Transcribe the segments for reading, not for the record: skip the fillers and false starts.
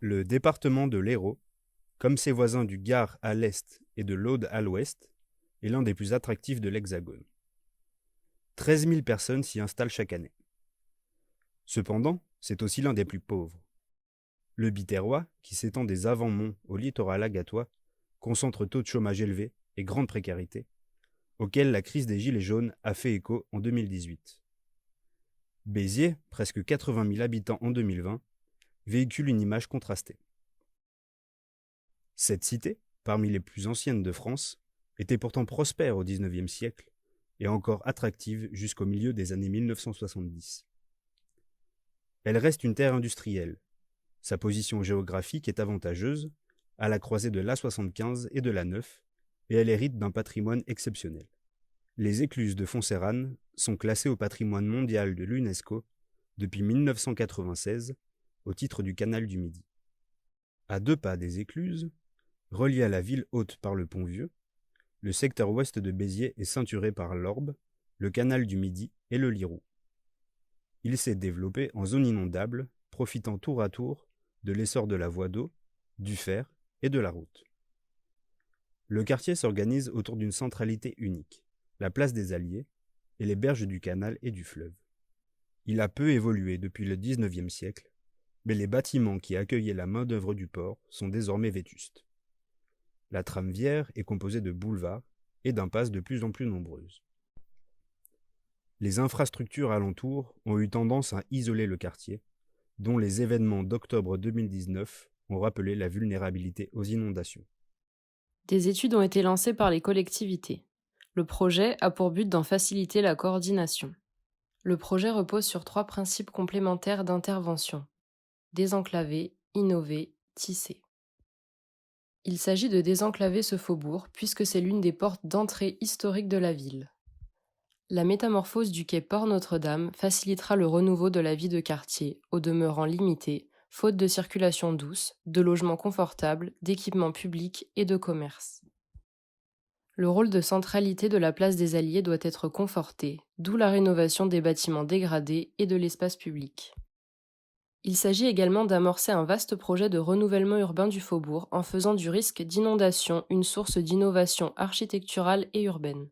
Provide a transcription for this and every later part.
Le département de l'Hérault, comme ses voisins du Gard à l'est et de l'Aude à l'ouest, est l'un des plus attractifs de l'Hexagone. 13 000 personnes s'y installent chaque année. Cependant, c'est aussi l'un des plus pauvres. Le Biterrois, qui s'étend des avant-monts au littoral agatois, concentre taux de chômage élevé et grande précarité, auquel la crise des Gilets jaunes a fait écho en 2018. Béziers, presque 80 000 habitants en 2020, véhicule une image contrastée. Cette cité, parmi les plus anciennes de France, était pourtant prospère au XIXe siècle et encore attractive jusqu'au milieu des années 1970. Elle reste une terre industrielle. Sa position géographique est avantageuse, à la croisée de l'A75 et de l'A9, et elle hérite d'un patrimoine exceptionnel. Les écluses de Foncéranes sont classées au patrimoine mondial de l'UNESCO depuis 1996 au titre du canal du Midi. À 2 pas des écluses, relié à la ville haute par le pont Vieux, le secteur ouest de Béziers est ceinturé par l'Orbe, le canal du Midi et le Lirou. Il s'est développé en zone inondable, profitant tour à tour de l'essor de la voie d'eau, du fer et de la route. Le quartier s'organise autour d'une centralité unique, la place des Alliés, et les berges du canal et du fleuve. Il a peu évolué depuis le XIXe siècle, mais les bâtiments qui accueillaient la main-d'œuvre du port sont désormais vétustes. La Tramviaire est composée de boulevards et d'impasses de plus en plus nombreuses. Les infrastructures alentours ont eu tendance à isoler le quartier, dont les événements d'octobre 2019 ont rappelé la vulnérabilité aux inondations. Des études ont été lancées par les collectivités. Le projet a pour but d'en faciliter la coordination. Le projet repose sur 3 principes complémentaires d'intervention: désenclaver, innover, tisser. Il s'agit de désenclaver ce faubourg puisque c'est l'une des portes d'entrée historiques de la ville. La métamorphose du quai Port-Notre-Dame facilitera le renouveau de la vie de quartier, au demeurant limité, faute de circulation douce, de logements confortables, d'équipements publics et de commerce. Le rôle de centralité de la place des Alliés doit être conforté, d'où la rénovation des bâtiments dégradés et de l'espace public. Il s'agit également d'amorcer un vaste projet de renouvellement urbain du faubourg en faisant du risque d'inondation une source d'innovation architecturale et urbaine.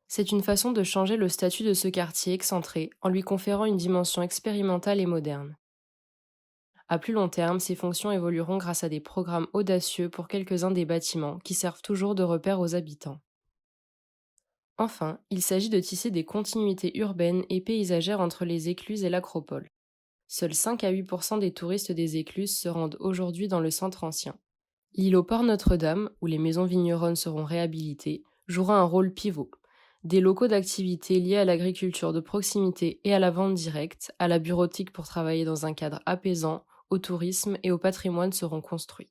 C'est une façon de changer le statut de ce quartier excentré en lui conférant une dimension expérimentale et moderne. À plus long terme, ces fonctions évolueront grâce à des programmes audacieux pour quelques-uns des bâtiments qui servent toujours de repère aux habitants. Enfin, il s'agit de tisser des continuités urbaines et paysagères entre les écluses et l'acropole. Seuls 5 à 8% des touristes des écluses se rendent aujourd'hui dans le centre ancien. L'île au port Notre-Dame, où les maisons vigneronnes seront réhabilitées, jouera un rôle pivot. Des locaux d'activité liés à l'agriculture de proximité et à la vente directe, à la bureautique pour travailler dans un cadre apaisant, au tourisme et au patrimoine seront construits.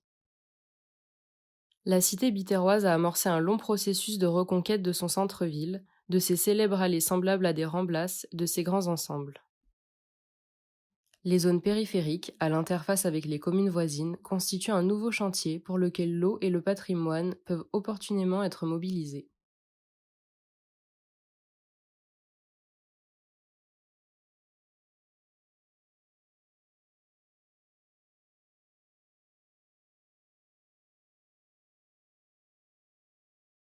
La cité biterroise a amorcé un long processus de reconquête de son centre-ville, de ses célèbres allées semblables à des ramblas, de ses grands ensembles. Les zones périphériques, à l'interface avec les communes voisines, constituent un nouveau chantier pour lequel l'eau et le patrimoine peuvent opportunément être mobilisés.